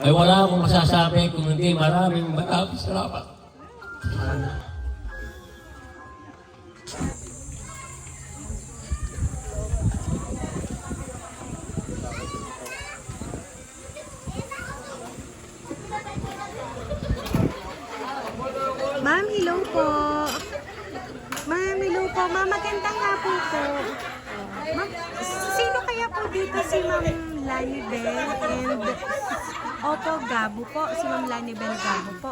ay wala akong masasabi kung hindi maraming salamat. Ma'am, hello po. Ma'am, hello po. Ma'am, magandang hapon po. Ma'am, sino kaya po dito si Ma'am Lanibel and Opo Gabo po? Si Ma'am Lanibel Gabo po.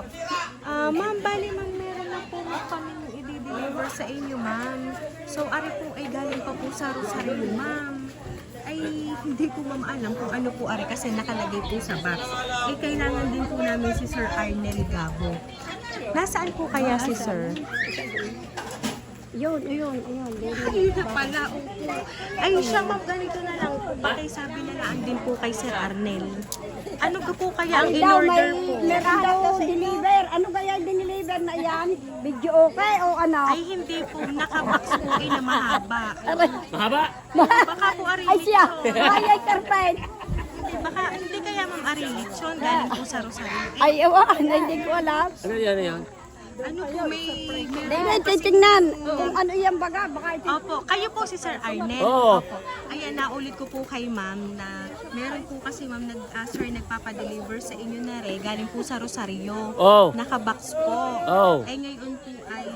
Ma'am, bali ma'am, meron na po kami i-deliver sa inyo, ma'am. So, ari po ay galing pa po sa Rosario, ma'am. Ay, hindi ko ma'am alam kung ano po ari kasi nakalagay po sa box. Eh, kailangan din po namin si Sir Arnel Gabo. Nasaan po kaya si Sir? Yun. Ay, pala, opo. Ay, siya ma'am, ganito na lang po. Bakit sabi na lang din po kay Sir Arnel. Ano ko po kaya ang in-order po? Meron daw deliver. Ano kaya diniliver na yan? Video okay o ano? Ay, hindi po. Nakabox po na mahaba. Mahaba? Baka po ari Ay siya. lechon. Ay, karpet. Baka hindi kaya ma'am ari lechon. Galing po sa Rosario. Ay, ewan. Hindi ko alam. Ano yan? Ano po, meron Hindi, kasi- titingnan. Kung ano yung baga. Baka ito. Opo, kayo po si Sir Arnel. Oo. Opo. Ayan, naulit ko po kay ma'am na meron po kasi ma'am, sir, nagpapadeliver sa inyo na rin. Galing po sa Rosario. Oh. Nakabox po. Oh. Ay ngayon po ay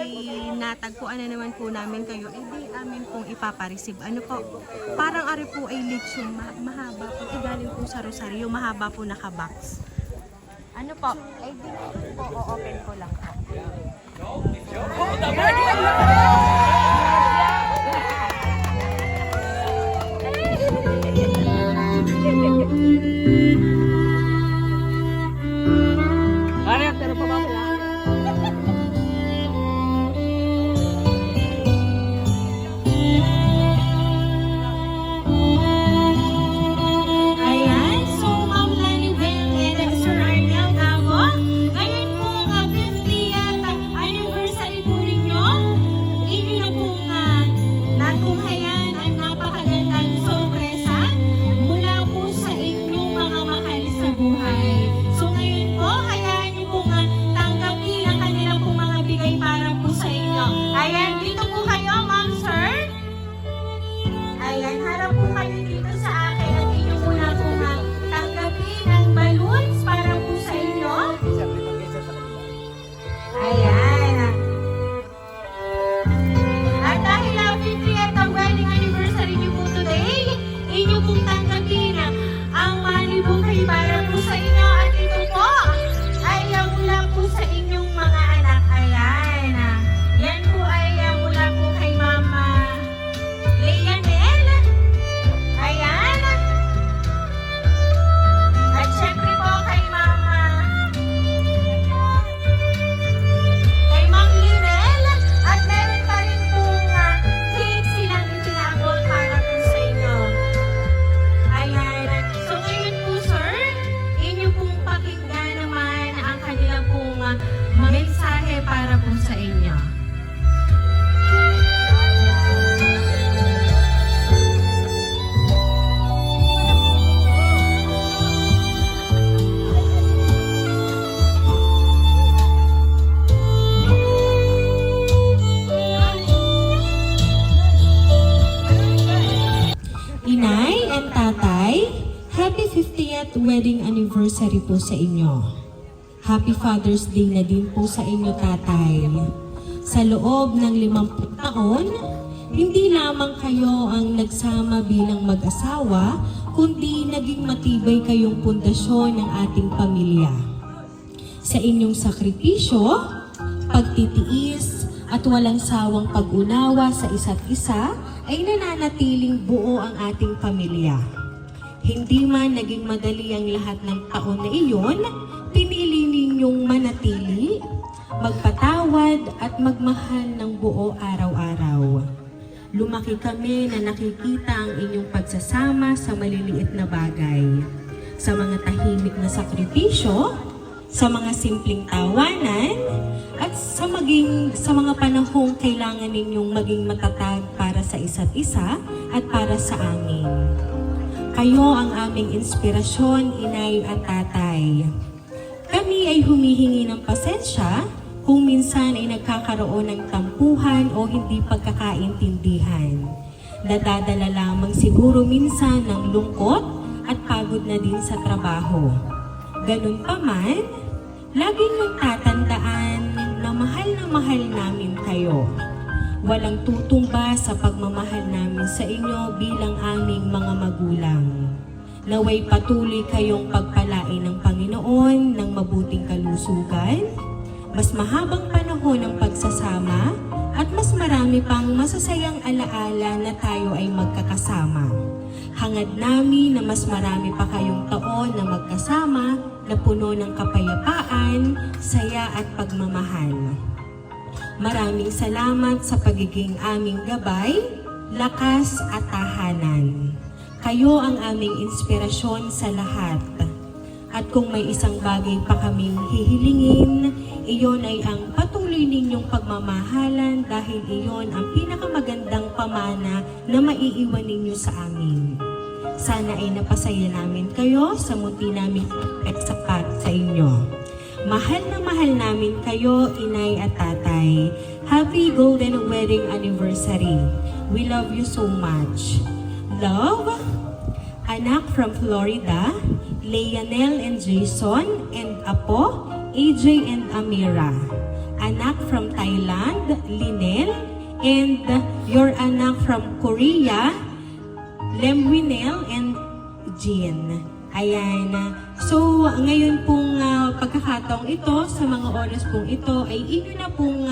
di natagpuan na naman po namin kayo. Ay di amin pong ipapareceive. Ano po, parang ari po ay lechon. Mahaba po. Ay galing po sa Rosario. Mahaba po nakabox. Ano po? Ay di po, o-open ko lang po. Pero pa ba? Ayan, so Ma'am Lanibel and Sir Arnel Gabo, ngayon po ang 50th anniversary po ninyo. Inyo na po nga natunghayan ang napakagandang sorpresa mula po sa inyong mga mahal sa buhay. So ngayon po, hayaan niyo po nga tanggapin ang kanilang po mga bigay para po sa inyo. Ayan, dito po kayo, Ma'am Sir. Ayan, harap po kayo dito sa akin at inyo muna po nga tanggapin ang balloons para po sa inyo. Ayan. At dahil 50th ang wedding anniversary niyo po today, inyo pong tanggapin ang money bouquet para po sa inyo. At ito po ay mula po sa inyong mga anak. Ayan. Yan po ay mula po kay Mama Leonel. Ayan. At syempre po kay Ma'am Linel. At meron pa rin pong cake silang itinaabot para po sa inyo. Ayan. So ngayon po, sir, inyo pong pakinggan naman ang kanilang pong mensahe para po sa inyo. Inay and Tatay, happy 50th wedding anniversary po sa inyo. Happy Father's Day na din po sa inyo, Tatay. Sa loob ng 50 taon, hindi lamang kayo ang nagsama bilang mag-asawa, kundi naging matibay kayong pundasyon ng ating pamilya. Sa inyong sakripisyo, pagtitiis at walang sawang pag-unawa sa isa't isa, ay nananatiling buo ang ating pamilya. Hindi man naging madali ang lahat ng taon na iyon, pinili ninyong manatili, magpatawad at magmahal ng buo araw-araw. Lumaki kami na nakikita ang inyong pagsasama sa maliliit na bagay, sa mga tahimik na sakripisyo, sa mga simpleng tawanan, at sa mga panahong kailangan ninyong maging matatag para sa isa't isa at para sa amin. Kayo ang aming inspirasyon, inay at tatay. Kami ay humihingi ng pasensya kung minsan ay nagkakaroon ng tampuhan o hindi pagkakaintindihan. Nadadala lamang siguro minsan ng lungkot at pagod na din sa trabaho. Ganun pa man, lagi niyong tatandaan na mahal namin kayo. Walang tutumba sa pagmamahal namin sa inyo bilang aming mga magulang. Naway patuloy kayong pagpalain ng Panginoon ng mabuting kalusugan, mas mahabang panahon ng pagsasama, at mas marami pang masasayang alaala na tayo ay magkakasama. Hangad namin na mas marami pa kayong taon na magkasama na puno ng kapayapaan, saya at pagmamahal. Maraming salamat sa pagiging aming gabay, lakas at tahanan. Kayo ang aming inspirasyon sa lahat. At kung may isang bagay pa kaming hihilingin, iyon ay ang patuloy ninyong pagmamahalan dahil iyon ang pinakamagandang pamana na maiiwan ninyo sa amin. Sana ay napasaya namin kayo sa munti naming pagsapat sa inyo. Mahal na mahal namin kayo, inay at tatay. Happy Golden Wedding Anniversary. We love you so much. Love, anak from Florida, Leonel and Jason, and Apo, AJ and Amira. Anak from Thailand, Linel, and your anak from Korea, Lemwinel and Jean. Ayan. So, ngayon pong pagkakataong ito, sa mga oras pong ito, ay inyo na pong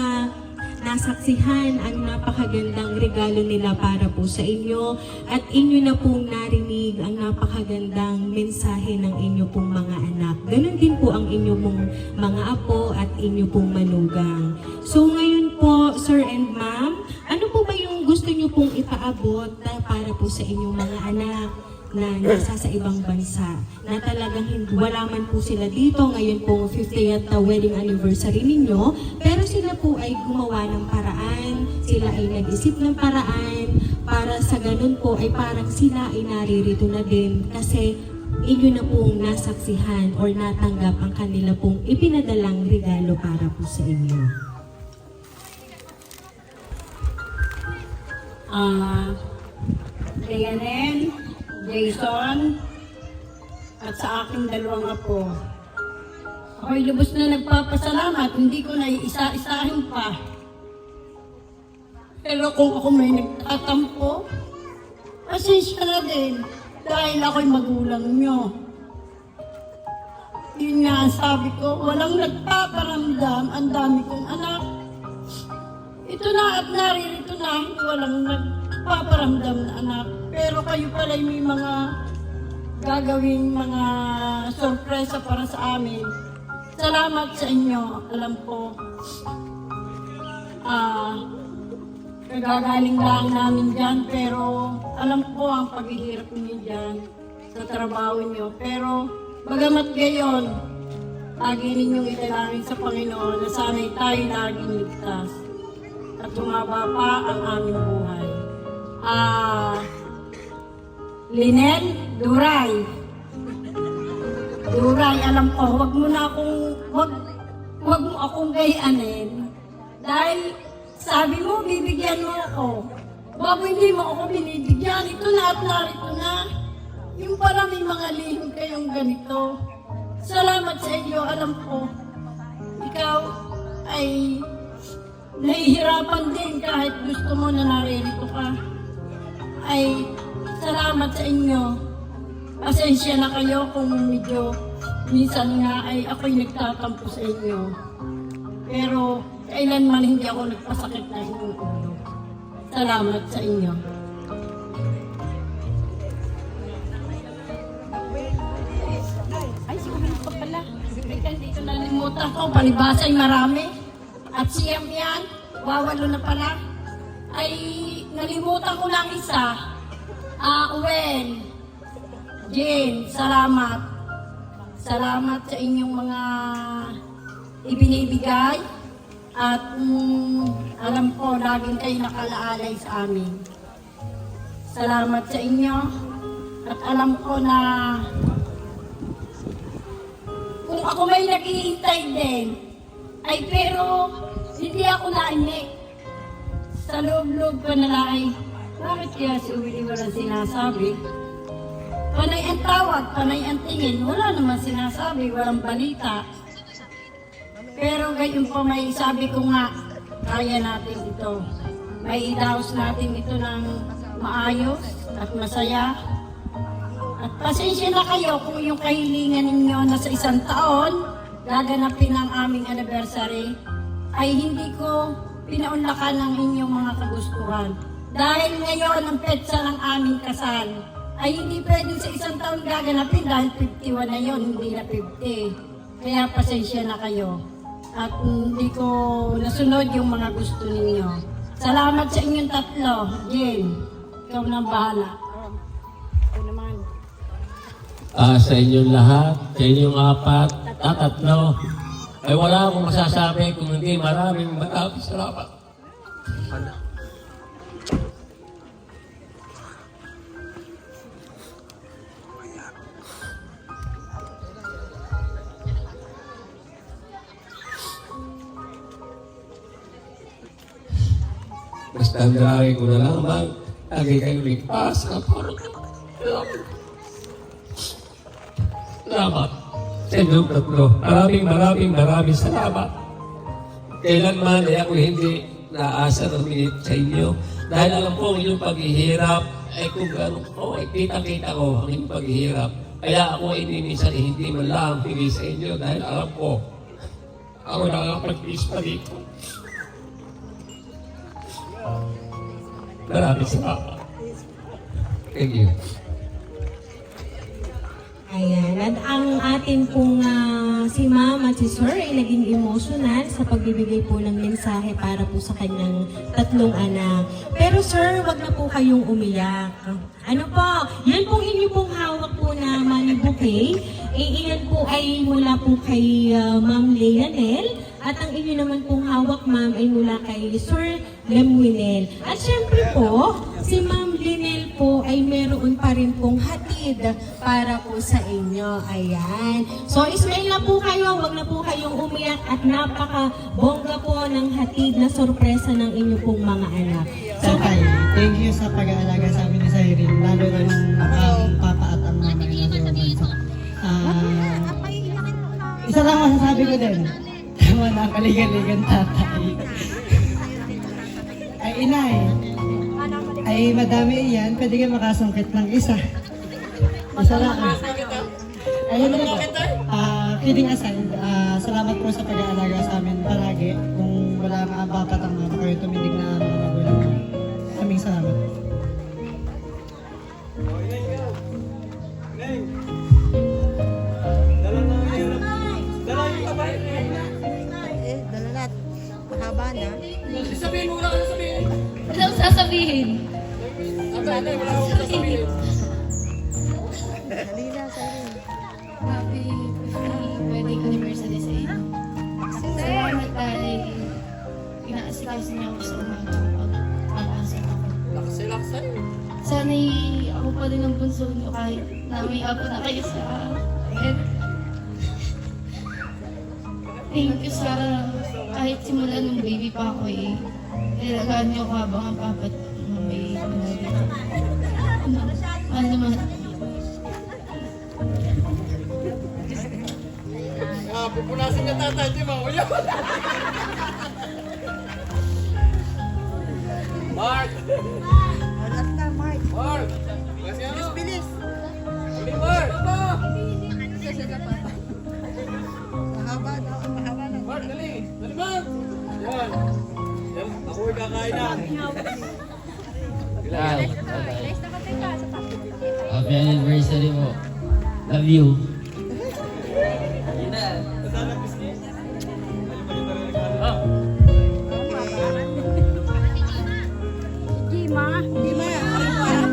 nasaksihan ang napakagandang regalo nila para po sa inyo at inyo na pong narinig ang napakagandang mensahe ng inyo pong mga anak. Ganon din po ang inyo pong mga apo at inyo pong manugang. So ngayon po, Sir and Ma'am, ano po ba yung gusto nyo pong ipaabot para po sa inyong mga anak na nasa sa ibang bansa, na talagang wala man po sila dito ngayon pong 50th wedding anniversary ninyo, pero sila po ay gumawa ng paraan, sila ay nag-isip ng paraan para sa ganun po ay parang sila ay naririto na din kasi inyo na pong nasaksihan or natanggap ang kanila pong ipinadalang regalo para po sa inyo. Leonel, Jason, at sa aking dalawang apo. Ako'y lubos na nagpapasalamat, hindi ko na isa-isahin pa. Pero kung ako may nagtatampo, pasensya na din dahil ako'y magulang nyo. Yun nga ang sabi ko, walang nagpaparamdam, ang dami kong anak. Ito na at naririto na, walang nagpaparamdam na anak. Pero kayo pala may mga gagawing mga sorpresa para sa amin. Salamat sa inyo. Alam ko, nagagaling lang namin dyan, pero alam ko ang paghihirap niyo dyan sa trabaho niyo. Pero bagamat gayon, lagi ninyong italangin sa Panginoon na sana'y tayo laging ligtas at tumaba pa ang aming buhay. Linel, Duray, alam ko, wag mo akong gayanin. Dahil sabi mo, bibigyan mo ako. Bago hindi mo ako binibigyan, ito na at narito na. Yung pala may mga lihim kayong ganito. Salamat sa iyo, alam ko. Ikaw ay nahihirapan din kahit gusto mo na naririto ka. Ay, salamat sa inyo. Pasensya na kayo kung medyo minsan nga ay ako'y nagtatampo sa inyo. Pero kailanman hindi ako nagpasakit na inyong ulo. Salamat sa inyo. Ay, si Umin pa pala. Dito nalimutan ko, palibasay marami. At siyam yan, wawalo na pala. Ay, nalimutan ko lang isa. Uwen, Jane, salamat. Salamat sa inyong mga ibinibigay. At alam ko, laging kayo nakalaalay sa amin. Salamat sa inyo. At alam ko na kung ako may naghihintay din, ay pero hindi ako nainik. Sa loob-loob ko na lang ay, bakit kaya si Willie walang sinasabi? Panay ang tawag, panay ang tingin, wala naman sinasabi, walang balita. Pero gayon po may sabi ko nga, kaya natin ito. May idaos natin ito ng maayos at masaya. At pasensya na kayo kung yung kahilingan ninyo na sa 1 taon, gaganapin ang aming anniversary, ay hindi ko pinaunlakan ng inyong mga kagustuhan. Dahil ngayon ang petsa ng aming kasal, ay hindi pwedeng sa 1 taon gaganapin dahil 51 na yon, hindi na 50. Kaya pasensya na kayo. At hindi ko nasunod yung mga gusto ninyo. Salamat sa inyong tatlo. Jen, ikaw nang bahala. Ako naman. Sa inyong lahat, sa inyong apat, tatlo, ay wala akong masasabi kung hindi maraming salamat. Basta ang dalangin ko na lamang, lagi kayong ligtas sa parang salamat sa inyong tatlo. Maraming salamat. Kailanman ay ako hindi naasa ng minute sa inyo. Dahil alam ko ang inyong paghihirap ay kung gano'n ko, ay kita-kita ko ang inyong paghihirap. Kaya ako ay minsan hindi man lang pili sa inyo dahil alam ko ako nakakapag-is pa dito. Maraming salamat. Thank you. Ayan, at ang atin pong si Ma'am at si Sir ay naging emotional sa pagbibigay po ng mensahe para po sa kanyang 3 anak. Pero Sir, wag na po kayong umiyak. Ano po, yan pong inyo pong hawak po na money bouquet, iyan po ay mula po kay Ma'am Leonel, at ang inyo naman pong hawak, Ma'am, ay mula kay Sir Lemuel. At syempre po, si Ma'am Linel po ay meron pa rin pong hatid para po sa inyo. Ayan. So, ismail na po kayo, wag na po kayong umiyak at napaka-bongga po ng hatid na sorpresa ng inyo pong mga anak. So, Tatay, thank you sa pag-aalaga sa amin ni Cyril, lalo na nung papa at ang mama ay nasa bansa. Isa lang masasabi ko din, tama na ang kaligan-ligan tatay. Ay inay, ay madami yan, pwede kayo makasungkit ng isa. Isa lang. Ayun na po. Kidding aside, salamat po sa pag-aalaga sa amin palagi. Kung wala nga ang bapat ang mama kayo, tumindig na mga magulang. Maraming salamat. Dalalat. Mahaba na. Ano sasabihin? Halina, sorry. Happy 50th wedding anniversary sa inyo. Salamat dahil inaasikaso niya ako sa umaga pag-asa ako. Sana'y ako pa rin ang bunso niyo kahit na may apo na kayo sa bed. Thank you sa kahit simula nung baby pa ako ilagaan niyo ako habang ang papa at may dito. Mahal na mahal. Pupunasin ka tatay, di ba? Uyo! Mark! Alat na, Mark. Mark! Kasi ano? Bilis. Ulit, Mark! Mahaba na. Mahaba na. Mark, dali! Dali, Mark! Yan! Yan, ako'y kakain na. Happy anniversary mo. Love you.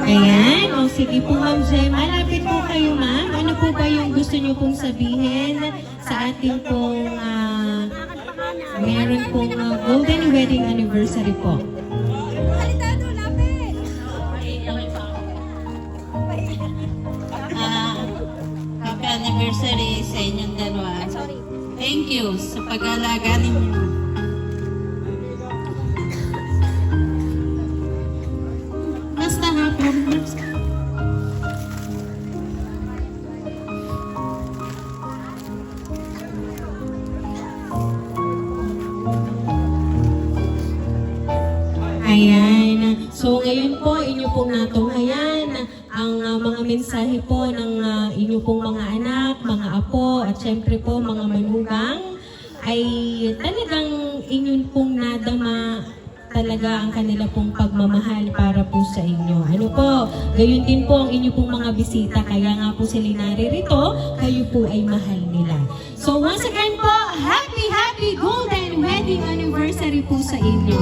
ayan. O sige po, Ma'am Gemma. Malapit po kayo, Ma'am. Ano po ba yung gusto niyo pong sabihin sa ating pong meron pong golden wedding anniversary po? anniversary sa inyong dalawa. Thank you sa pag-alaga ninyo. Basta happy anniversary. Ayan. So ngayon po, inyo pong natunghayan ang mga mensahe po ng inyo pong mga anak, mga apo, at syempre po mga manugang ay talagang inyo pong nadama talaga ang kanila pong pagmamahal para po sa inyo. Ano po, gayon din po ang inyo pong mga bisita, kaya nga po sila naririto, kayo po ay mahal nila. So once again po, happy golden wedding anniversary po sa inyo.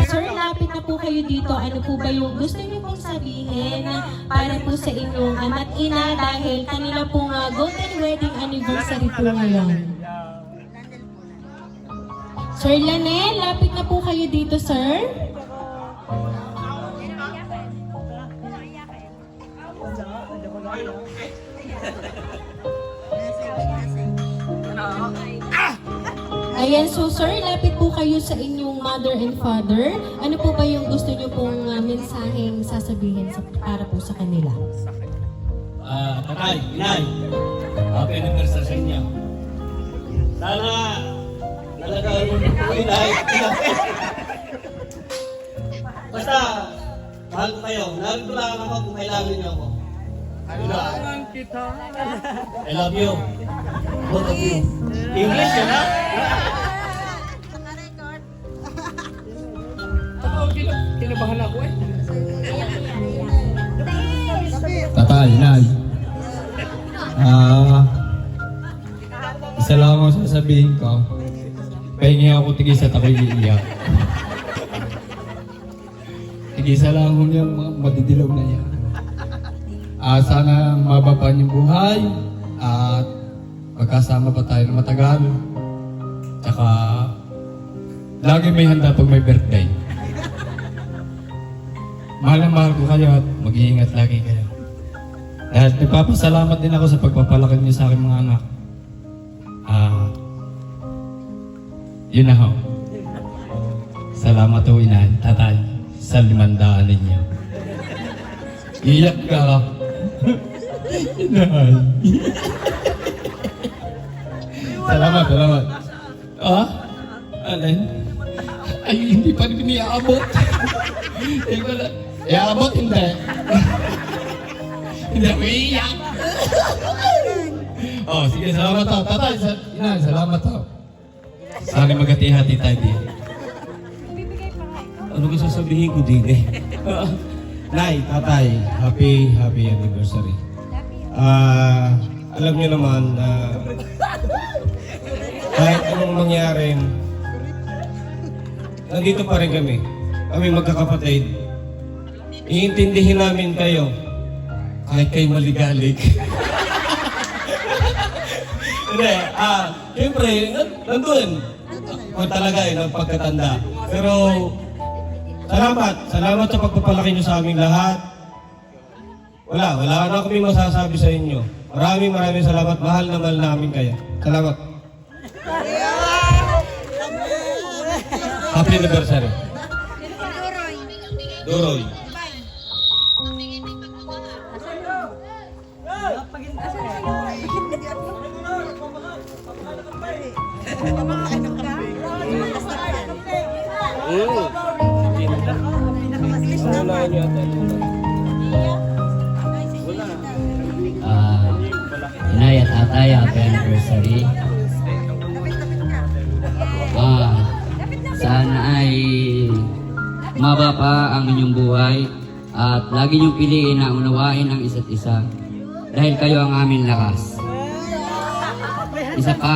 Sir, lapit na po kayo dito. Ano po ba yung gusto niyo pong sabihin para po sa inyong ama't ina dahil kanila pong golden wedding anniversary po ngayon? Sir Lanel, lapit na po kayo dito, sir. Ayan, so sir, lapit po kayo sa inyong mother and father. Ano po ba yung gusto niyo pong mensaheng sasabihin para po sa kanila? Tatay, inay, happy anniversary sa inyo. Sana nalagaan mo po inay. Basta, mahal ko kayo. Narito lang ako kung kailangan niyo ako. Kailangan kita. I love you. Both of you. English yun, ha? Kinabahan ako eh. Tatay, inay. Isa lang ang sasabihin ko. Pahingi ako tigis at ako'y iiyak. Tigisa lang ako niyang mga madidilaw na yan. Sana mababa niyong buhay at magkasama pa tayo na matagal. Tsaka lagi may handa pag may birthday. Mahal na mahal ko kayo at mag-iingat lagi kayo. Dahil nagpapasalamat din ako sa pagpapalaki niyo sa aking mga anak. Yun na ho. Salamat ho, inay, tatay, sa 500 ninyo. Iyak ka. Inay. Salamat. Alin? Ay, hindi pa rin iniaabot. Iaabot, hindi. Hindi ako iiyak. Sige, salamat ho. Tatay, inay, salamat ho. Sana magati-hati tayo din. Ano gusto sabihin ko din eh? Nay, tatay, happy anniversary. Alam niyo naman na kahit anong mangyari, nandito pa rin kami. Kami magkakapatid. Iintindihin namin kayo kahit kayo maligalig. Hindi, siyempre, nandun. Kung talaga ng pagkatanda. Pero, salamat sa pagpapalaki niyo sa aming lahat. Wala na kami masasabi sa inyo. Maraming salamat. Mahal na mahal namin kayo. Salamat. Happy anniversary. Duroy. Inay at tatay, happy anniversary. Sana ay maba pa ang inyong buhay at lagi niyong piliin na unawain ang isa't isa dahil kayo ang aming lakas. Isa pa,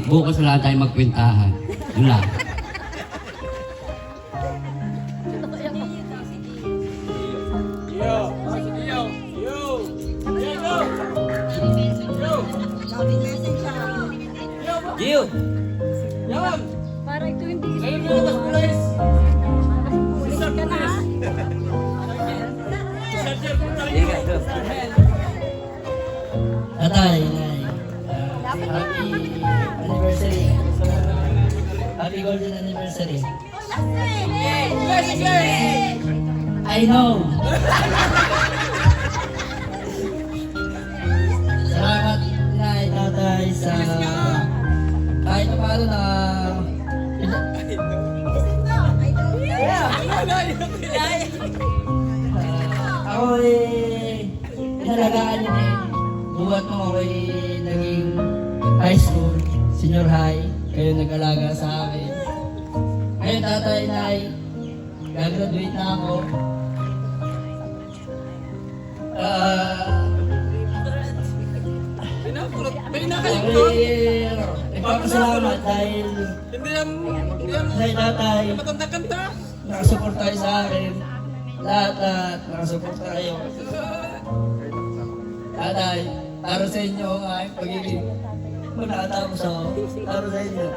bukas na lang tayo magkwentahan. Yun lang. Gio! Para ito hindi I know. Salamat Nay, Tatay sa kahit na paano na ako inalagaan niyo din. Buhat mo ako naging high school, senior high, kayo nag-alaga sa akin. Ngayon Tatay, Nay, gagraduate na ako. Nagpapasalamat dahil Tatay, nakasupport tayo sa akin. Lahat nakasupport tayo. Tatay, para sa inyo ang aking pagiging magkakatapos ako. Para sa inyo.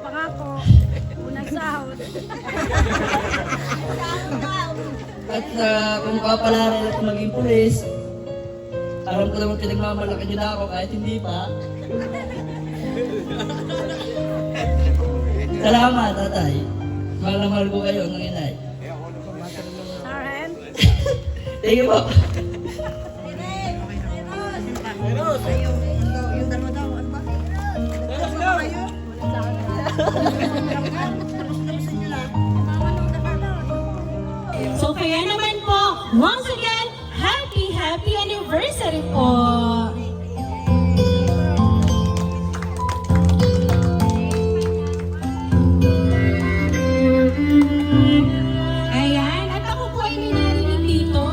Pangako, unang sahod. At kung kapalaran at maging pulis, alam ko naman pinagmamalaki niyo na ako kahit hindi pa. Salamat, Tatay. Mahal na mahal ko kayo ng inay. Aaron? Thank you po. So kaya naman po, once again, happy anniversary po! Ayan, at ako po ay may narinig dito.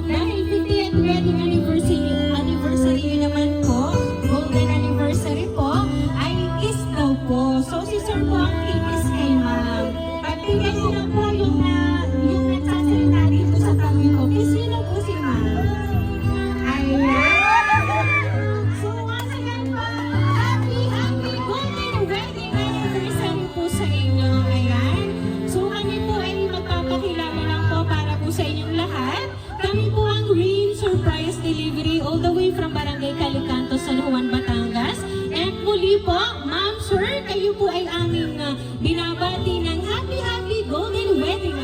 Dahil 50th wedding anniversary yun naman po, golden anniversary po, ay kiss daw po. So si Sir po ang kiss kay ma'am. Pagbigyan ko na po yung nagsasalita dito sa tabi ko. Kiss yun na po si ma'am. Ayan. So once again po, happy golden wedding anniversary po sa inyo. Ayan. So kami po ay magpapakilala lang po para po sa inyong lahat. Kami po ang Rain Surprise Delivery all the way from Barangay Calicanto, San Juan, Batangas. And muli po, Ma'am Sir, kayo po ay aming binabati ng happy golden wedding